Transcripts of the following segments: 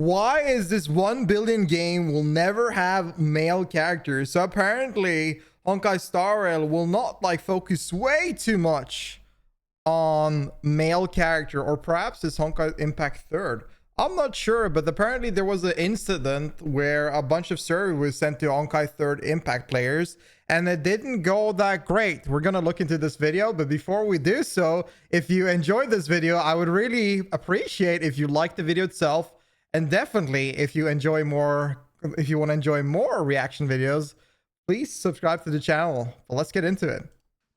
Why is this 1 billion game will never have male characters? So apparently Honkai Star Rail will not like focus way too much on male character, or perhaps it's Honkai Impact 3rd. I'm not sure, but apparently there was an incident where a bunch of survey was sent to Honkai 3rd Impact players and it didn't go that great. We're gonna look into this video, but before we do so, if you enjoyed this video, I would really appreciate if you liked the video itself, and definitely if you enjoy more, if you want to enjoy more reaction videos, please subscribe to the channel. But let's get into it.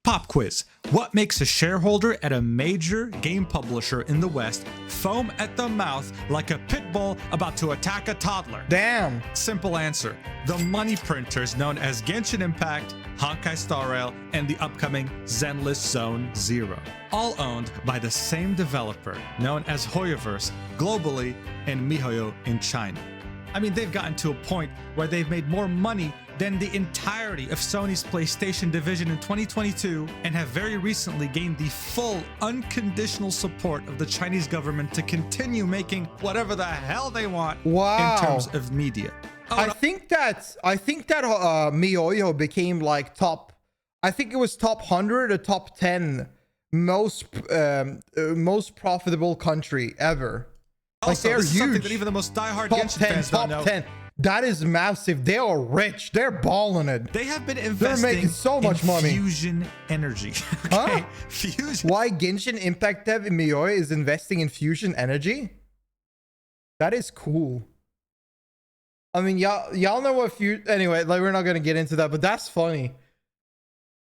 Pop quiz. What makes a shareholder at a major game publisher in the West foam at the mouth like a pit bull about to attack a toddler? Damn. Simple answer. The money printers known as Genshin Impact, Honkai Star Rail, and the upcoming Zenless Zone Zero. All owned by the same developer known as HoYoverse globally and MiHoYo in China. I mean, they've gotten to a point where they've made more money than the entirety of Sony's PlayStation division in 2022 and have very recently gained the full unconditional support of the Chinese government to continue making whatever the hell they want Wow. in terms of media. I think that MiHoYo became like top, I think it was top 100 or top 10 most profitable country ever. Also, like, they're this is something huge. that even the most diehard Top Genshin 10, fans top don't know. 10. That is massive. They are rich. They're balling it. They have been investing They're making so much in money. fusion energy. Huh? Okay? Fusion. Why Genshin Impact dev in MiHoYo is investing in fusion energy? That is cool. I mean, y'all know what anyway, like, we're not gonna get into that, but that's funny.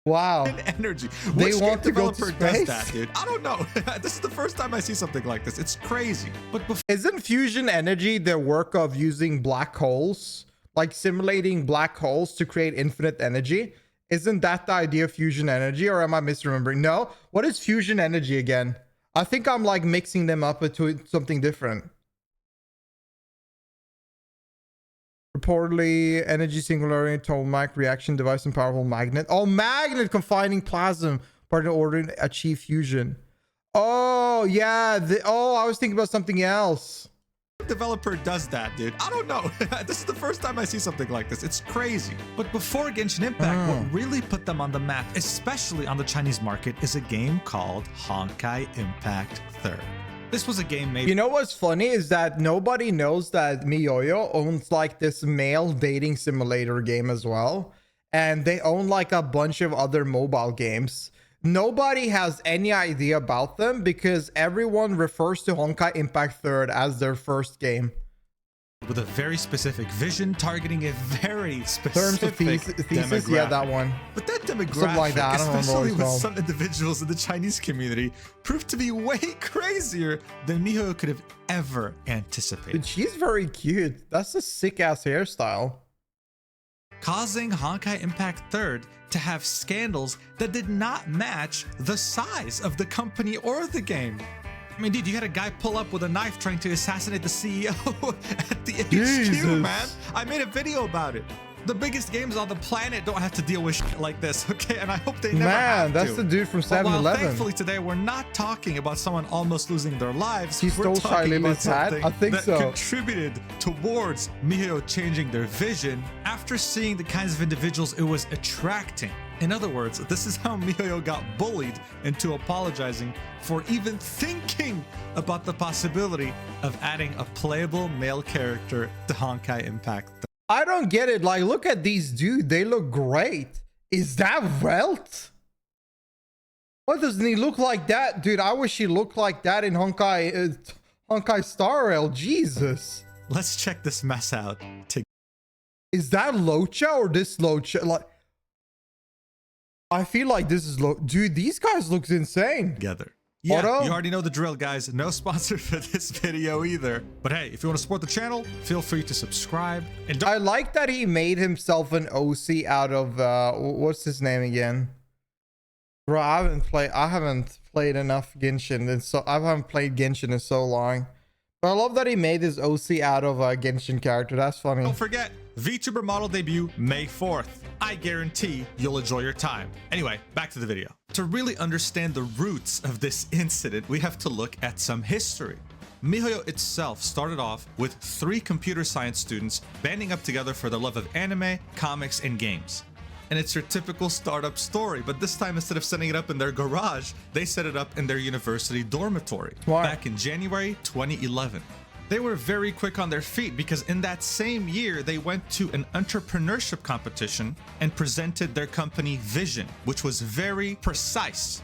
Wow. Energy. They Which want game to go to developer does space? that, dude? I don't know. This is the first time I see something like this. It's crazy. But before Isn't fusion energy the work of using black holes, like simulating black holes to create infinite energy? Isn't that the idea of fusion energy, or am I misremembering? No. What is fusion energy again? I think I'm like mixing them up into something different. Reportedly, energy singularity, total mic reaction device, and powerful magnet. Oh, magnet confining plasma part in order to achieve fusion. Oh, yeah. I was thinking about something else. developer does that, dude? I don't know. This is the first time I see something like this. It's crazy. But before Genshin Impact, what really put them on the map, especially on the Chinese market, is a game called Honkai Impact 3rd. This was a game made... You know what's funny is that nobody knows that MiHoYo owns like this male dating simulator game as well. And they own like a bunch of other mobile games. Nobody has any idea about them because everyone refers to Honkai Impact 3rd as their first game. with a very specific vision, targeting a very specific Terms of thesis, yeah, that one. But that demographic, Something like that. I don't remember what especially it's with called. some individuals in the Chinese community, proved to be way crazier than MiHoYo could have ever anticipated. Dude, she's very cute. That's a sick-ass hairstyle. Causing Honkai Impact 3rd to have scandals that did not match the size of the company or the game. I mean, dude, you had a guy pull up with a knife trying to assassinate the CEO at the Jesus. HQ, man. I made a video about it. The biggest games on the planet don't have to deal with shit like this, okay? And I hope they never have Man, that's to. the dude from But while 7-Eleven. thankfully today we're not talking about someone almost losing their lives. He We're stole talking Shai about Lili's hat? something I think that so. contributed towards MiHoYo changing their vision after seeing the kinds of individuals it was attracting. In other words, this is how MiHoYo got bullied into apologizing for even thinking about the possibility of adding a playable male character to Honkai Impact. I don't get it. Like, look at these dude. They look great. Is that Welt? Why doesn't he look like that? Dude, I wish he looked like that in Honkai Star Rail. Jesus. Let's check this mess out together. Is that Locha or this Locha? Like, I feel like this is Dude, these guys look insane. Yeah, Auto? you already know the drill, guys. No sponsor for this video either. But hey, if you want to support the channel, feel free to subscribe. And don't I like that he made himself an OC out of what's his name again? Bro, I haven't played enough Genshin, and so I haven't played Genshin in so long. But I love that he made his OC out of a Genshin character. That's funny. Don't forget, VTuber model debut May 4th. I guarantee you'll enjoy your time. Anyway, back to the video. To really understand the roots of this incident, we have to look at some history. MiHoYo itself started off with 3 computer science students banding up together for the love of anime, comics, and games. And it's your typical startup story, but this time instead of setting it up in their garage, they set it up in their university dormitory back in January 2011. They were very quick on their feet because in that same year, they went to an entrepreneurship competition and presented their company vision, which was very precise.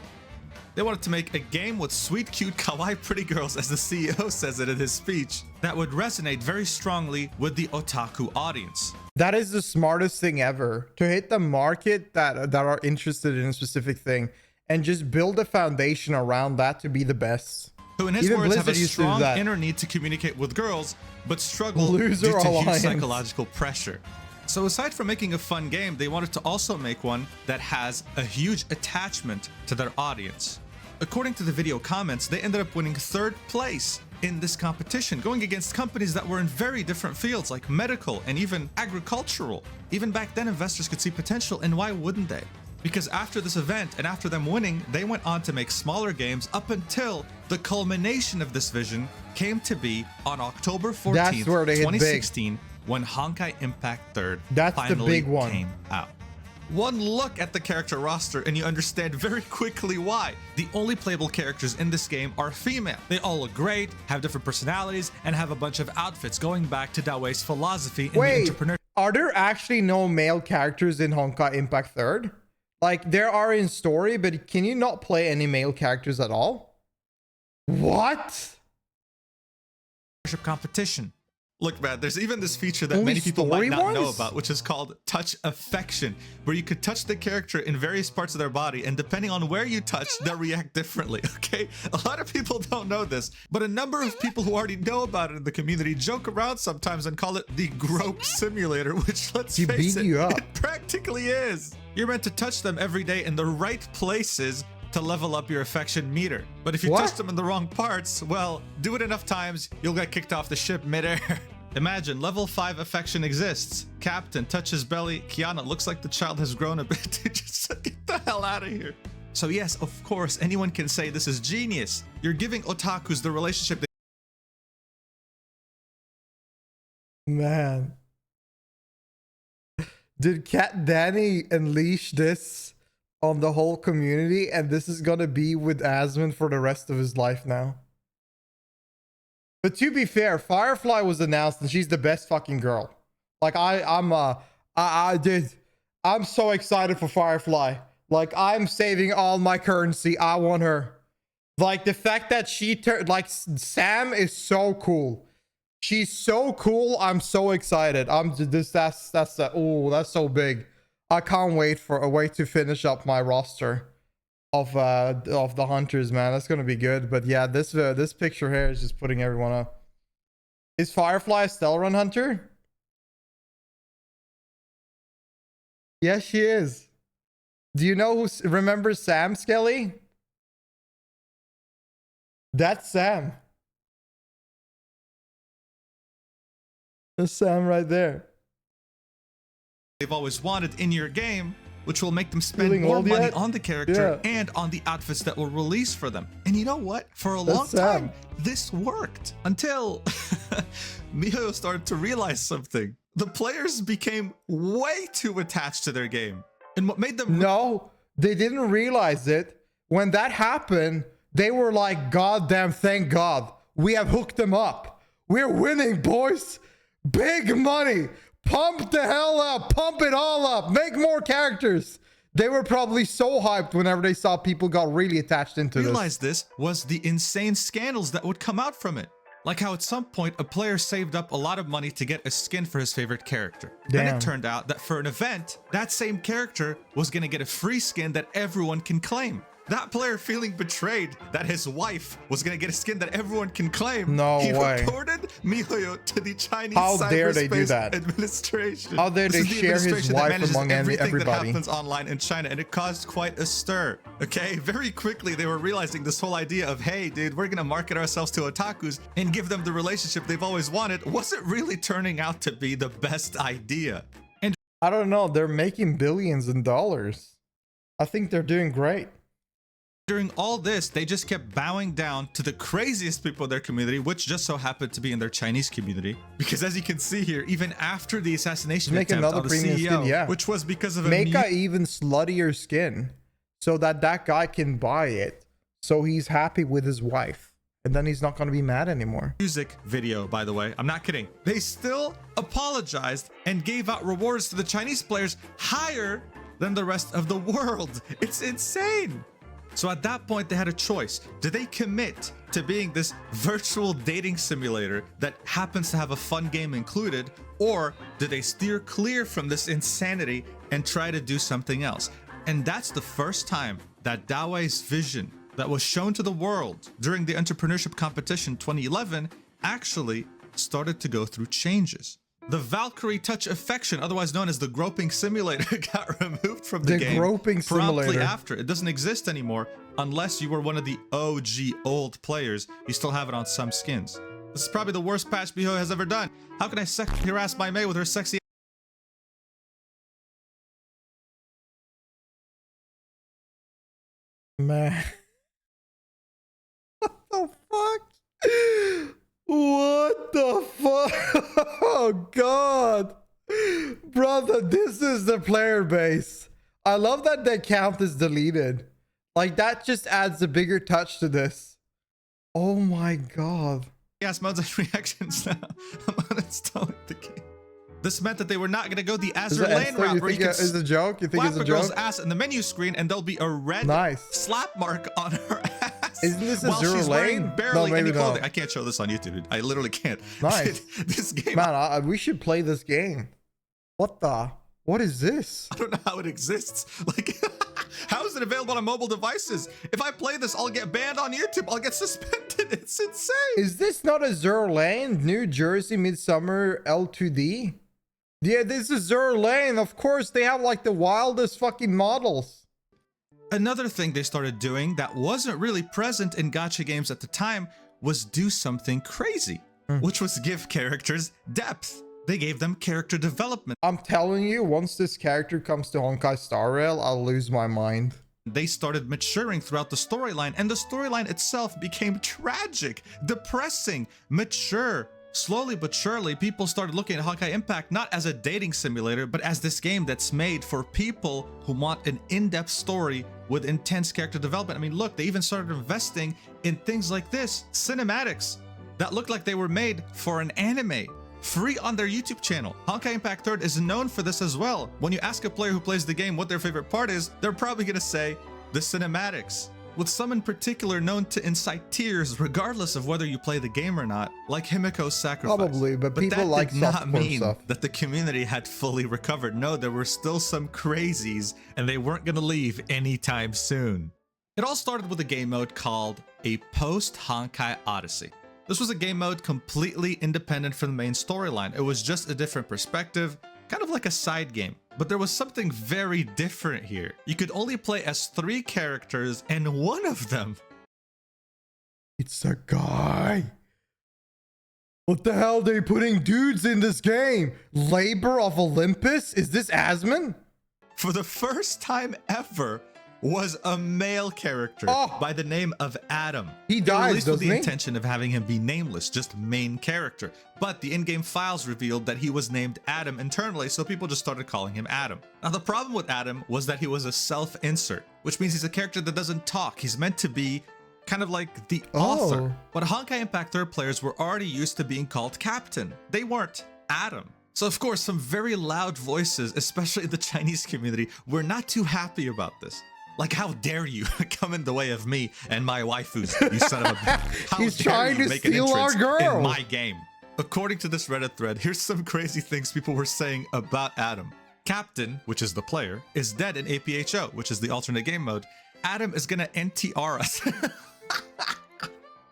They wanted to make a game with sweet, cute, kawaii pretty girls, as the CEO says it in his speech, that would resonate very strongly with the otaku audience. That is the smartest thing ever, to hit the market that are interested in a specific thing and just build a foundation around that to be the best. Who in his words have a strong inner need to communicate with girls, but struggle due to huge psychological pressure. So aside from making a fun game, they wanted to also make one that has a huge attachment to their audience. According to the video comments, they ended up winning 3rd place in this competition, going against companies that were in very different fields like medical and even agricultural. Even back then, investors could see potential, and why wouldn't they? Because after this event and after them winning, they went on to make smaller games up until the culmination of this vision came to be on October 14th, 2016, when Honkai Impact 3rd finally came out. One look at the character roster and you understand very quickly why. The only playable characters in this game are female. They all look great, have different personalities, and have a bunch of outfits going back to Daoi's philosophy in the entrepreneurship. Are there actually no male characters in Honkai Impact 3rd? Like, there are in story, but can you not play any male characters at all? What? Competition. Look, man, there's even this feature that many people might not know about, which is called touch affection, where you could touch the character in various parts of their body, and depending on where you touch, they'll react differently, okay? A lot of people don't know this, but a number of people who already know about it in the community joke around sometimes and call it the grope simulator, which, let's face it, it practically is. You're meant to touch them every day in the right places to level up your affection meter. But if you touch them in the wrong parts, well, do it enough times, you'll get kicked off the ship midair. Imagine level 5 affection exists. Captain touches belly. Kiana looks like the child has grown a bit. Just get the hell out of here. So yes, of course, anyone can say this is genius. You're giving otakus the relationship. Man. Did Cat Danny unleash this on the whole community, and this is gonna be with Asmund for the rest of his life now? But to be fair, Firefly was announced and she's the best fucking girl. Like I'm so excited for Firefly. Like, I'm saving all my currency. I want her. Like, the fact that she turned, like, Sam is so cool. She's so cool. I'm so excited. That's so big. I can't wait to finish up my roster of the hunters, man. That's gonna be good. But yeah, this picture here is just putting everyone up. Is Firefly a Stellarun hunter? Yes, she is. Do you know who remembers Sam, Skelly? That's Sam. That's Sam right there. They've always wanted in your game, which will make them spend more money on the character and on the outfits that will release for them. And you know what? For a long time, this worked until MiHoYo started to realize something. The players became way too attached to their game. And what made them... No, they didn't realize it. When that happened, they were like, God damn, thank God. We have hooked them up. We're winning, boys. Big money. Pump the hell up. Pump it all up. Make more characters. They were probably so hyped whenever they saw people got really attached into this. Realized this was the insane scandals that would come out from it. Like how at some point a player saved up a lot of money to get a skin for his favorite character. Damn. Then it turned out that for an event, that same character was going to get a free skin that everyone can claim. That player feeling betrayed that his wife was going to get a skin that everyone can claim. No he way. He reported MiHoYo to the Chinese Cyberspace Administration. How dare they share his wife among everybody? That happens online in China, and it caused quite a stir. Okay, very quickly they were realizing this whole idea of, hey, dude, we're going to market ourselves to otakus and give them the relationship they've always wanted wasn't really turning out to be the best idea. And I don't know. They're making billions in dollars. I think they're doing great. During all this, they just kept bowing down to the craziest people in their community, which just so happened to be in their Chinese community. Because as you can see here, even after the assassination Make attempt another on the premium CEO, skin, yeah. which was because of Make a even sluttier skin so that that guy can buy it, so he's happy with his wife, and then he's not going to be mad anymore. Music video, by the way, I'm not kidding. They still apologized and gave out rewards to the Chinese players higher than the rest of the world. It's insane. So at that point, they had a choice. Do they commit to being this virtual dating simulator that happens to have a fun game included, or do they steer clear from this insanity and try to do something else? And that's the first time that Dawei's vision that was shown to the world during the entrepreneurship competition 2011 actually started to go through changes. The Valkyrie Touch Affection, otherwise known as the groping simulator, got removed from the game groping promptly simulator. after. It doesn't exist anymore unless you were one of the OG old players. You still have it on some skins. This is probably the worst patch Miho has ever done. How can I sexually harass my Mei with her sexy? Man. What the fuck? What the fuck? Oh god. Brother, this is the player base. I love that the account is deleted. Like, that just adds a bigger touch to this. Oh my god. Yes, modes and reactions now. I'm uninstalling the game. This meant that they were not going to go the Azure Lane route where you can is a joke? You think slap it's a a girl's joke? ass in the menu screen and there'll be a red slap mark on her ass. Isn't this a while Azure she's wearing Lane? barely No, any maybe clothing. not. I can't show this on YouTube, dude. I literally can't. Nice. This game, Man, we should play this game. What the? What is this? I don't know how it exists. Like, how is it available on mobile devices? If I play this, I'll get banned on YouTube. I'll get suspended. It's insane. Is this not Azure Lane? New Jersey Midsummer L2D? Yeah, this is Azure Lane. Of course, they have like the wildest fucking models. Another thing they started doing that wasn't really present in gacha games at the time was do something crazy, which was give characters depth. They gave them character development. I'm telling you, once this character comes to Honkai Star Rail, I'll lose my mind. They started maturing throughout the storyline, and the storyline itself became tragic, depressing, mature. Slowly but surely, people started looking at Honkai Impact not as a dating simulator, but as this game that's made for people who want an in-depth story with intense character development. I mean, look, they even started investing in things like this, cinematics, that looked like they were made for an anime, free on their YouTube channel. Honkai Impact 3rd is known for this as well. When you ask a player who plays the game what their favorite part is, they're probably gonna say the cinematics, with some in particular known to incite tears regardless of whether you play the game or not, like Himiko's sacrifice. Probably, but people that like did not softcore mean stuff. that the community had fully recovered. No, there were still some crazies, and they weren't gonna leave anytime soon. It all started with a game mode called a post-Honkai Odyssey. This was a game mode completely independent from the main storyline. It was just a different perspective, kind of like a side game. But there was something very different here. You could only play as 3 characters, and one of them... It's a guy. What the hell are they putting dudes in this game? Labor of Olympus? Is this Asmon? for the first time ever, was a male character by the name of Adam. He dies, released with doesn't the he? intention of having him be nameless, just main character. But the in-game files revealed that he was named Adam internally, so people just started calling him Adam. Now the problem with Adam was that he was a self-insert, which means he's a character that doesn't talk. He's meant to be kind of like the author. But Honkai Impact 3rd players were already used to being called Captain. They weren't Adam. So of course, some very loud voices, especially the Chinese community, were not too happy about this. Like, how dare you come in the way of me and my waifus, you son of a bitch. How He's dare trying you to make an steal our entrance girl. in my game? According to this Reddit thread, here's some crazy things people were saying about Adam. Captain, which is the player, is dead in APHO, which is the alternate game mode. Adam is gonna NTR us.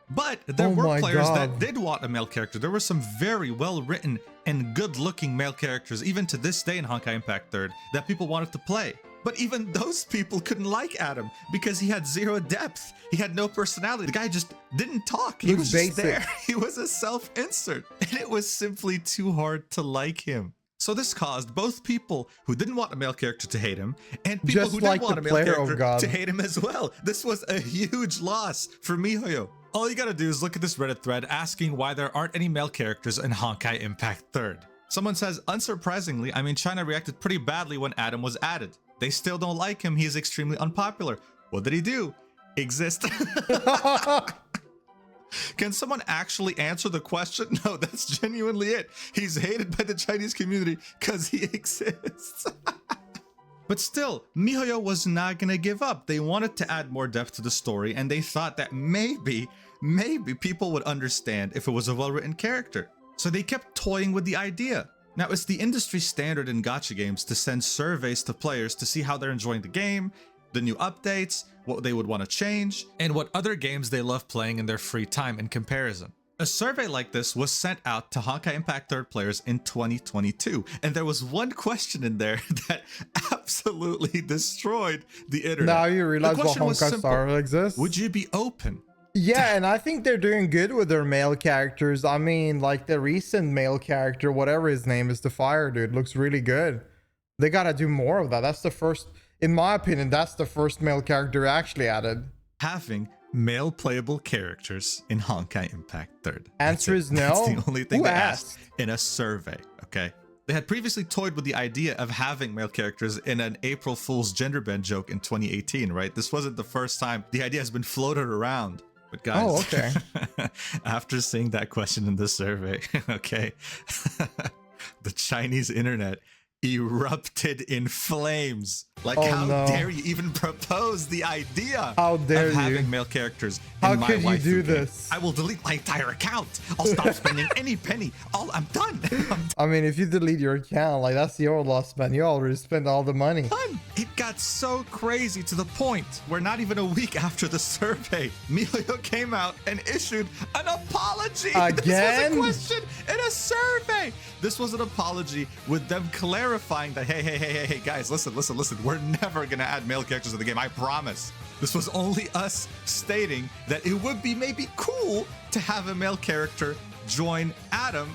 But there were players that did want a male character. There were some very well-written and good-looking male characters, even to this day in Honkai Impact 3rd, that people wanted to play. But even those people couldn't like Adam because he had zero depth. He had no personality. The guy just didn't talk. He was just there. He was a self-insert. And it was simply too hard to like him. So this caused both people who didn't want a male character to hate him and people Just who like did want the a male player, oh character God. to hate him as well. This was a huge loss for MiHoYo. All you gotta do is look at this Reddit thread asking why there aren't any male characters in Honkai Impact 3rd. Someone says, unsurprisingly, I mean, China reacted pretty badly when Adam was added. They still don't like him. He is extremely unpopular. What did he do? Exist. Can someone actually answer the question? No, that's genuinely it. He's hated by the Chinese community because he exists. But still, MiHoYo was not gonna give up. They wanted to add more depth to the story, and they thought that maybe people would understand if it was a well-written character. So they kept toying with the idea. Now, it's the industry standard in gacha games to send surveys to players to see how they're enjoying the game, the new updates, what they would want to change, and what other games they love playing in their free time in comparison. A survey like this was sent out to Honkai Impact 3rd players in 2022, and there was one question in there that absolutely destroyed the internet. Now you realize The what question was Honkai simple. Star Rail exists? Would you be open? Yeah, and I think they're doing good with their male characters. I mean, like the recent male character, whatever his name is, the fire dude, looks really good. They gotta do more of that. That's the first, in my opinion, that's the first male character actually added. Having male playable characters in Honkai Impact 3rd. Answer is no. That's the only thing Who they asked? asked in a survey, okay? They had previously toyed with the idea of having male characters in an April Fool's gender bend joke in 2018, right? This wasn't the first time the idea has been floated around. But guys, Oh, okay. after seeing that question in the survey, okay, the Chinese internet erupted in flames. Like, Oh, how no. dare you even propose the idea How dare of having you? male characters How in my could you waifu do game? this? I will delete my entire account. I'll stop spending any penny. I'm done. I'm I mean, if you delete your account, like that's your loss, man. You already spent all the money. done. It got so crazy to the point where not even a week after the survey, MiHoYo came out and issued an apology. Again? This was a question in a survey. This was an apology with them clarifying that, hey, guys, listen. We're never gonna add male characters to the game. I promise. This was only us stating that it would be maybe cool to have a male character join Adam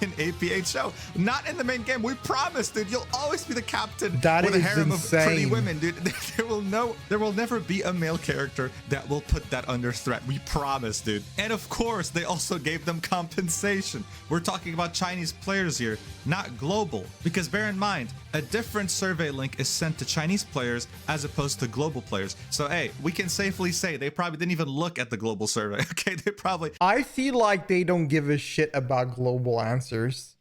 in APHO. Not in the main game. We promise, dude. You'll always be the captain That with a is harem of pretty insane. women, dude. There will never be a male character that will put that under threat. We promise, dude. And of course, they also gave them compensation. We're talking about Chinese players here, not global. Because bear in mind, a different survey link is sent to Chinese players as opposed to global players. So hey, we can safely say they probably didn't even look at the global survey. Okay, they probably I feel like they don't give a shit about global answers.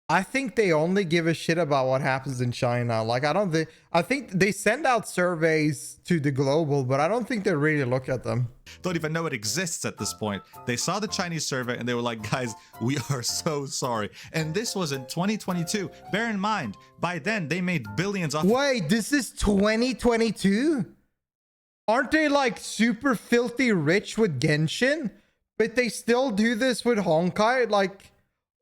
I think they only give a shit about what happens in China. Like, I think they send out surveys to the global, but I don't think they really look at them. don't even know it exists at this point. They saw the Chinese survey and they were like, guys, we are so sorry. And this was in 2022. Bear in mind, by then they made billions off. Wait, this is 2022? Aren't they like super filthy rich with Genshin? But they still do this with Honkai? Like,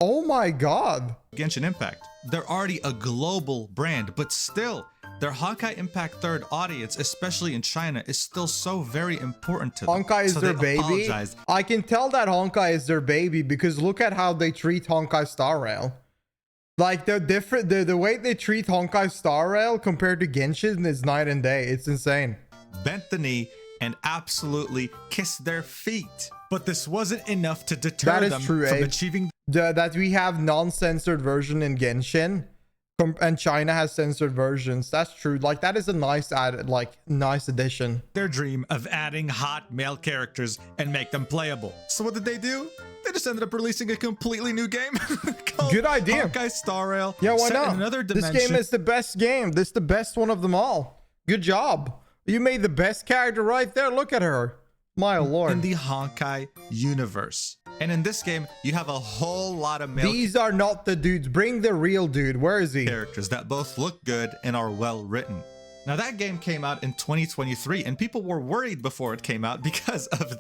oh my god. Genshin Impact. They're already a global brand, but still, their Honkai Impact 3rd audience, especially in China, is still so very important to them. Honkai is So their they baby. apologized. I can tell that Honkai is their baby because look at how they treat Honkai Star Rail. Like the way they treat Honkai Star Rail compared to Genshin is night and day. It's insane. Bent the knee and absolutely kissed their feet. But this wasn't enough to deter That is them true, from eh? achieving That we have non-censored version in Genshin and China has censored versions. That's true. Like that is a nice nice addition. their dream of adding hot male characters and make them playable. So what did they do? They just ended up releasing a completely new game called Good idea. Honkai Star Rail. Yeah, why set not? in another This dimension. game is the best game. This is the best one of them all. Good job. You made the best character right there. Look at her. My lord. in the Honkai universe. And in this game, you have a whole lot of male These are not the dudes. Bring the real dude. Where is he? characters that both look good and are well written. Now that game came out in 2023 and people were worried before it came out because of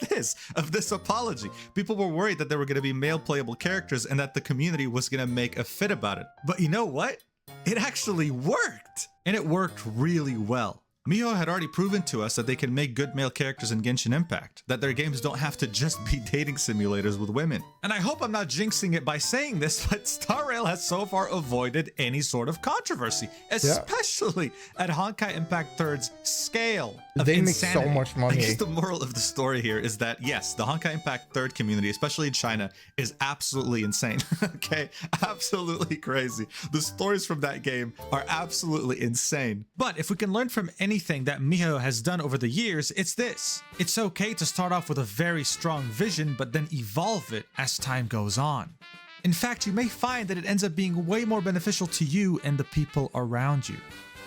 this apology. People were worried that there were going to be male playable characters and that the community was going to make a fit about it. But you know what? It actually worked, and it worked really well. Miho had already proven to us that they can make good male characters in Genshin Impact, that their games don't have to just be dating simulators with women. And I hope I'm not jinxing it by saying this, but Star Rail has so far avoided any sort of controversy, especially at Honkai Impact 3's scale of They insanity. make so much money. I guess the moral of the story here is that yes, the Honkai Impact 3rd community, especially in China, is absolutely insane. Okay, absolutely crazy. The stories from that game are absolutely insane. But if we can learn from anything that Miho has done over the years, it's this. It's okay to start off with a very strong vision, but then evolve it as time goes on. In fact, you may find that it ends up being way more beneficial to you and the people around you.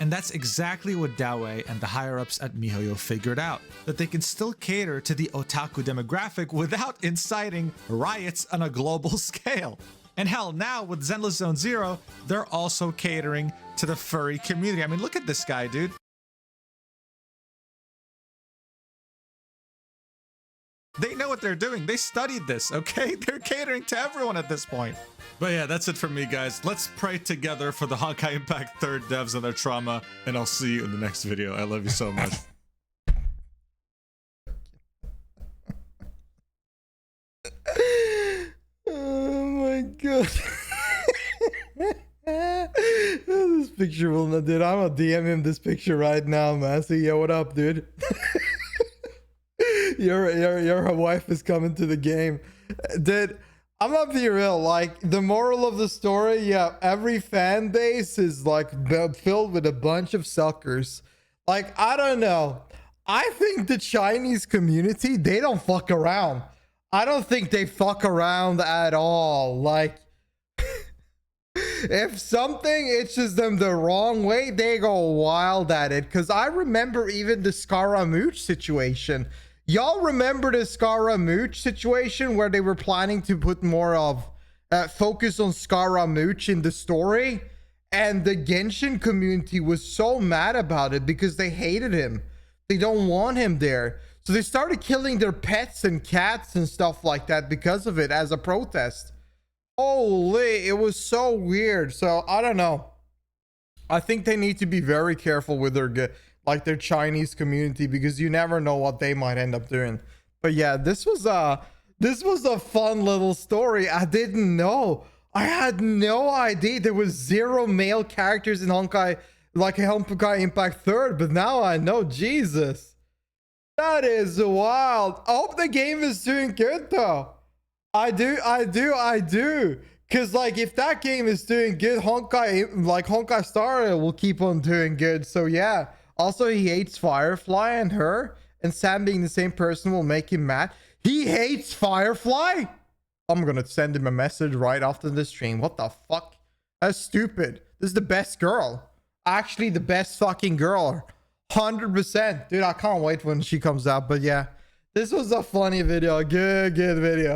And that's exactly what Dawei and the higher-ups at MiHoYo figured out, that they can still cater to the otaku demographic without inciting riots on a global scale. And hell, now with Zenless Zone Zero, they're also catering to the furry community. I mean, look at this guy, dude. They know what they're doing. They studied this, okay? They're catering to everyone at this point. But yeah, that's it from me, guys. Let's pray together for the Honkai Impact 3rd devs and their trauma, and I'll see you in the next video. I love you so much. Oh my god. This picture will not, dude. I'm gonna DM him this picture right now, man. So yeah, what up, dude? Your wife is coming to the game, dude. I'm gonna be real. Like, the moral of the story, yeah, every fan base is like filled with a bunch of suckers. Like, I don't know. I think the Chinese community, they don't fuck around. I don't think they fuck around at all. Like, if something itches them the wrong way, they go wild at it. Because I remember even the Scaramouche situation. Y'all remember the Scaramouche situation where they were planning to put more of focus on Scaramouche in the story? And the Genshin community was so mad about it because they hated him. They don't want him there. So they started killing their pets and cats and stuff like that because of it as a protest. Holy, it was so weird. So I don't know. I think they need to be very careful with their their Chinese community, because you never know what they might end up doing. But yeah, this was a fun little story. I didn't know. I had no idea there was 0 male characters in Honkai, like Honkai Impact 3rd, but now I know. Jesus. That is wild. I hope the game is doing good though. I do. Cause like, if that game is doing good, Honkai Star Rail will keep on doing good. So yeah. Also, he hates Firefly, and her and Sam being the same person will make him mad. He hates Firefly? I'm gonna send him a message right after the stream. What the fuck? That's stupid. This is the best girl. Actually, the best fucking girl. 100%. Dude, I can't wait when she comes out. But yeah, this was a funny video. Good video.